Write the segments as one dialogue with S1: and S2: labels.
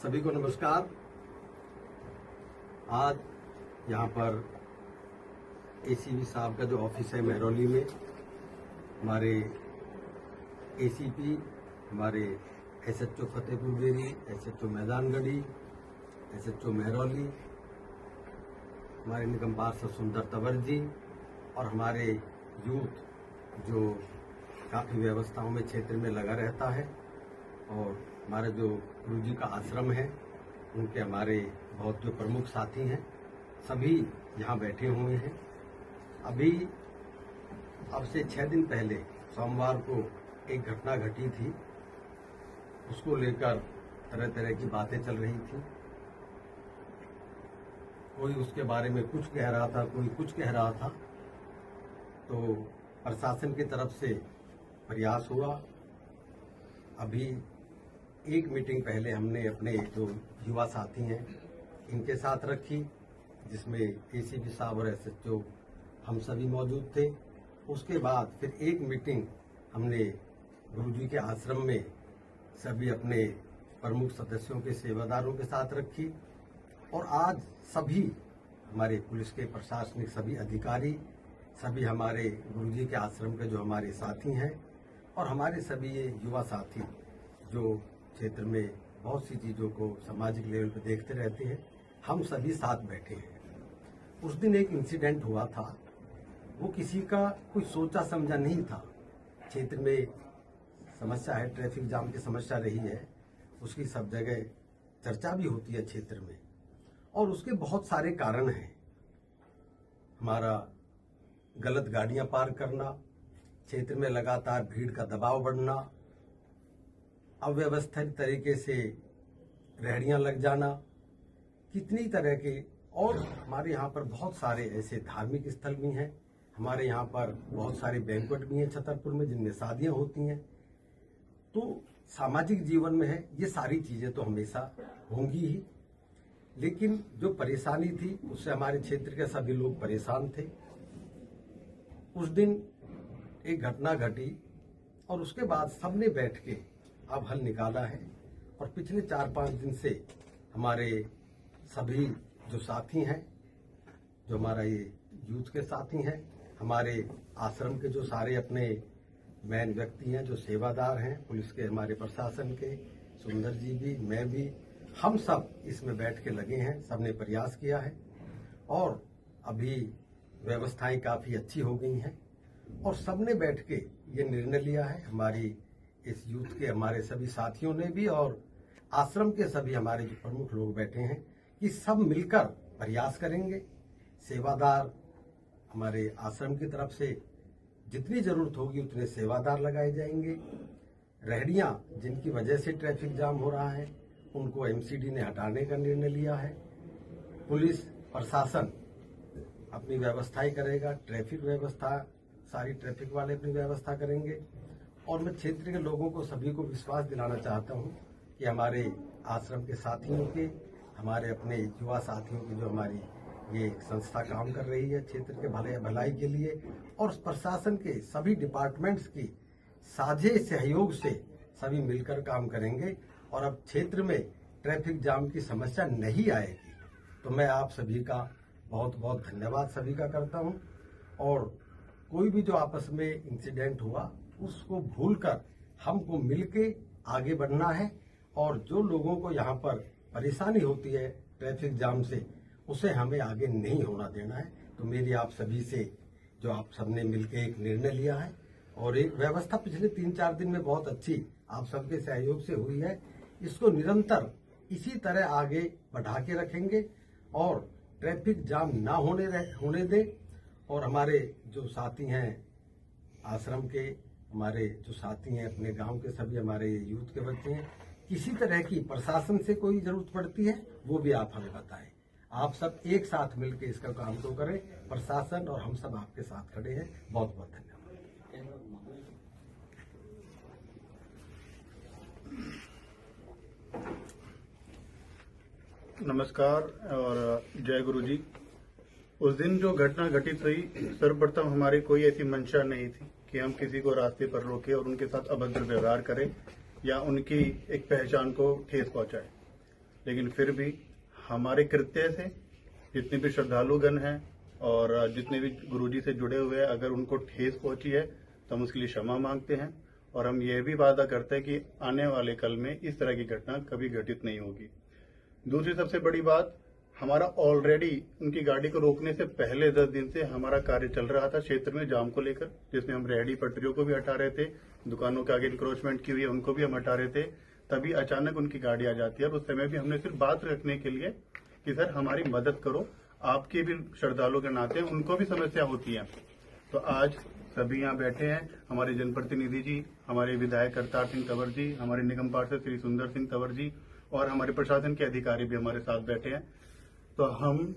S1: सभी को नमस्कार। आज यहाँ पर एसीपी साहब का जो ऑफिस है महरौली में, हमारे एसीपी, हमारे SHO Fatehpur Beri, SHO Maidangarhi, SHO Mehrauli, हमारे निगम पार्षद सुंदर तंवर जी और हमारे यूथ जो काफ़ी व्यवस्थाओं में क्षेत्र में लगा रहता है, और हमारे जो गुरु जी का आश्रम है उनके हमारे बहुत जो प्रमुख साथी हैं, सभी यहाँ बैठे हुए हैं। अभी अब से 6 दिन पहले सोमवार को एक घटना घटी थी, उसको लेकर तरह तरह की बातें चल रही थी। कोई उसके बारे में कुछ कह रहा था, कोई कुछ कह रहा था। तो प्रशासन की तरफ से प्रयास हुआ। अभी एक मीटिंग पहले हमने अपने जो युवा साथी हैं इनके साथ रखी, जिसमें एसीपी साहब और एसएचओ हम सभी मौजूद थे। उसके बाद फिर एक मीटिंग हमने गुरुजी के आश्रम में सभी अपने प्रमुख सदस्यों के सेवादारों के साथ रखी। और आज सभी हमारे पुलिस के प्रशासनिक सभी अधिकारी, सभी हमारे गुरुजी के आश्रम के जो हमारे साथी हैं और हमारे सभी ये युवा साथी जो क्षेत्र में बहुत सी चीज़ों को सामाजिक लेवल पर देखते रहते हैं, हम सभी साथ बैठे हैं। उस दिन एक इंसिडेंट हुआ था, वो किसी का कोई सोचा समझा नहीं था। क्षेत्र में समस्या है, ट्रैफिक जाम की समस्या रही है, उसकी सब जगह चर्चा भी होती है क्षेत्र में, और उसके बहुत सारे कारण हैं। हमारा गलत गाड़ियां पार्क करना, क्षेत्र में लगातार भीड़ का दबाव बढ़ना, अव्यवस्थित तरीके से रेहड़ियां लग जाना, कितनी तरह के, और हमारे यहाँ पर बहुत सारे ऐसे धार्मिक स्थल भी हैं। हमारे यहाँ पर बहुत सारे बैंक्वेट भी हैं छतरपुर में, जिनमें शादियां होती हैं। तो सामाजिक जीवन में है, ये सारी चीजें तो हमेशा होंगी ही, लेकिन जो परेशानी थी उससे हमारे क्षेत्र के सभी लोग परेशान थे। उस दिन एक घटना घटी और उसके बाद सबने बैठ के अब हल निकाला है। और पिछले 4-5 दिन से हमारे सभी जो साथी हैं, जो हमारा ये यूथ के साथी हैं, हमारे आश्रम के जो सारे अपने मेन व्यक्ति हैं, जो सेवादार हैं, पुलिस के, हमारे प्रशासन के, सुंदर जी भी, मैं भी, हम सब इसमें बैठ के लगे हैं। सबने प्रयास किया है और अभी व्यवस्थाएं काफी अच्छी हो गई हैं। और सबने बैठ के ये निर्णय लिया है, हमारी इस यूथ के हमारे सभी साथियों ने भी और आश्रम के सभी हमारे जो प्रमुख लोग बैठे हैं, कि सब मिलकर प्रयास करेंगे। सेवादार हमारे आश्रम की तरफ से जितनी जरूरत होगी उतने सेवादार लगाए जाएंगे। रेहड़ियां जिनकी वजह से ट्रैफिक जाम हो रहा है उनको एमसीडी ने हटाने का निर्णय लिया है। पुलिस प्रशासन अपनी व्यवस्थाएं करेगा, ट्रैफिक व्यवस्था सारी ट्रैफिक वाले अपनी व्यवस्था करेंगे। और मैं क्षेत्र के लोगों को सभी को विश्वास दिलाना चाहता हूं कि हमारे आश्रम के साथियों के, हमारे अपने युवा साथियों की जो हमारी ये संस्था काम कर रही है क्षेत्र के भलाई के लिए, और प्रशासन के सभी डिपार्टमेंट्स की साझे सहयोग से सभी मिलकर काम करेंगे और अब क्षेत्र में ट्रैफिक जाम की समस्या नहीं आएगी। तो मैं आप सभी का बहुत बहुत धन्यवाद सभी का करता हूं। और कोई भी जो आपस में इंसिडेंट हुआ उसको भूलकर हमको मिलके आगे बढ़ना है, और जो लोगों को यहाँ पर परेशानी होती है ट्रैफिक जाम से, उसे हमें आगे नहीं होना देना है। तो मेरी आप सभी से, जो आप सबने मिलके एक निर्णय लिया है और एक व्यवस्था पिछले 3-4 दिन में बहुत अच्छी आप सबके सहयोग से हुई है, इसको निरंतर इसी तरह आगे बढ़ा के रखेंगे और ट्रैफिक जाम ना होने दें। और हमारे जो साथी हैं आश्रम के, हमारे जो साथी हैं अपने गांव के, सभी हमारे यूथ के बच्चे हैं, किसी तरह की प्रशासन से कोई जरूरत पड़ती है वो भी आप हमें बताएं। आप सब एक साथ मिलकर इसका काम तो करें। प्रशासन और हम सब आपके साथ खड़े हैं। बहुत बहुत धन्यवाद।
S2: नमस्कार और जय गुरु जी। उस दिन जो घटना घटित हुई, सर्वप्रथम हमारी कोई ऐसी मंशा नहीं थी कि हम किसी को रास्ते पर रोके और उनके साथ अभद्र व्यवहार करें या उनकी एक पहचान को ठेस पहुंचाए। लेकिन फिर भी हमारे कृत्य से जितने भी श्रद्धालुगण हैं और जितने भी गुरुजी से जुड़े हुए हैं, अगर उनको ठेस पहुंची है तो हम उसके लिए क्षमा मांगते हैं और हम यह भी वादा करते हैं कि आने वाले कल में इस तरह की घटना कभी घटित नहीं होगी। दूसरी सबसे बड़ी बात, हमारा ऑलरेडी उनकी गाड़ी को रोकने से पहले 10 दिन से हमारा कार्य चल रहा था क्षेत्र में जाम को लेकर, जिसमें हम रेहड़ी पटरियों को भी हटा रहे थे, दुकानों के आगे इंक्रोचमेंट की हुई है उनको भी हम हटा रहे थे। तभी अचानक उनकी गाड़ी आ जाती है और उस समय भी हमने सिर्फ बात रखने के लिए कि सर हमारी मदद करो, आपके भी श्रद्धालुओं के नाते उनको भी समस्या होती है। तो आज सभी यहाँ बैठे हैं, हमारे जनप्रतिनिधि जी, हमारे विधायक करतार सिंह तंवर जी, हमारे निगम पार्षद श्री सुंदर सिंह तंवर जी और हमारे प्रशासन के अधिकारी भी हमारे साथ बैठे हैं। तो हम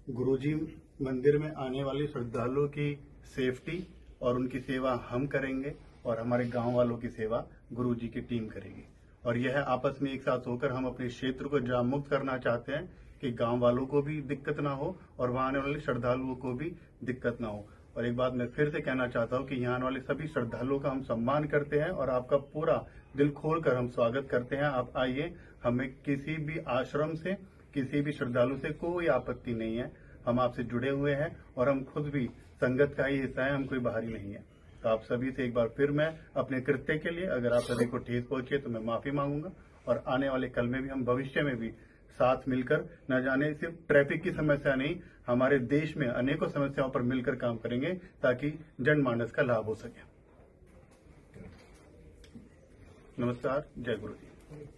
S2: गुरुजी मंदिर में आने वाले श्रद्धालुओं की सेफ्टी और उनकी सेवा हम करेंगे और हमारे गांव वालों की सेवा गुरुजी की टीम करेगी। और यह आपस में एक साथ होकर हम अपने क्षेत्र को जाम मुक्त करना चाहते हैं कि गांव वालों को भी दिक्कत ना हो और वहां आने वाले श्रद्धालुओं को भी दिक्कत ना हो। और एक बात मैं फिर से कहना चाहता हूं कि यहाँ आने वाले सभी श्रद्धालुओं का हम सम्मान करते हैं और आपका पूरा दिल खोलकर हम स्वागत करते हैं। आप आइए, हमें किसी भी आश्रम से, किसी भी श्रद्धालु से कोई आपत्ति नहीं है। हम आपसे जुड़े हुए हैं और हम खुद भी संगत का ही हिस्सा है, हम कोई बाहरी नहीं है। तो आप सभी से एक बार फिर मैं अपने कृत्य के लिए, अगर आप सभी को ठेस पहुंची तो मैं माफी मांगूंगा और आने वाले कल में भी हम भविष्य में भी साथ मिलकर, न जाने सिर्फ ट्रैफिक की समस्या नहीं, हमारे देश में अनेकों समस्याओं पर मिलकर काम करेंगे ताकि जनमानस का लाभ हो सके। नमस्कार, जय गुरु जी।